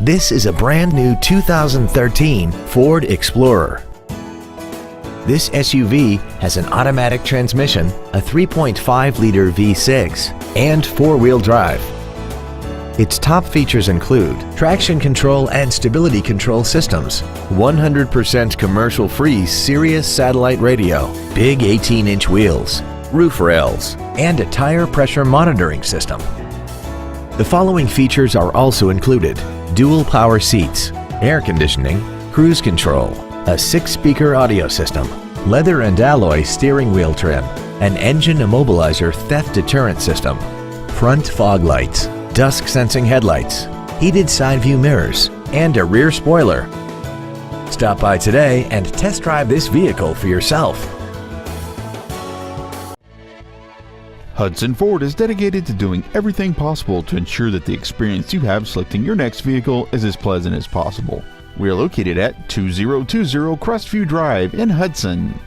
This is a brand new 2013 Ford Explorer. This SUV has an automatic transmission, a 3.5-liter V6, and four-wheel drive. Its top features include traction control and stability control systems, 100% commercial-free Sirius satellite radio, big 18-inch wheels, roof rails, and a tire pressure monitoring system. The following features are also included: dual power seats, air conditioning, cruise control, a 6-speaker audio system, leather and alloy steering wheel trim, an engine immobilizer theft deterrent system, front fog lights, dusk sensing headlights, heated side view mirrors, and a rear spoiler. Stop by today and test drive this vehicle for yourself. Hudson Ford is dedicated to doing everything possible to ensure that the experience you have selecting your next vehicle is as pleasant as possible. We are located at 2020 Crestview Drive in Hudson.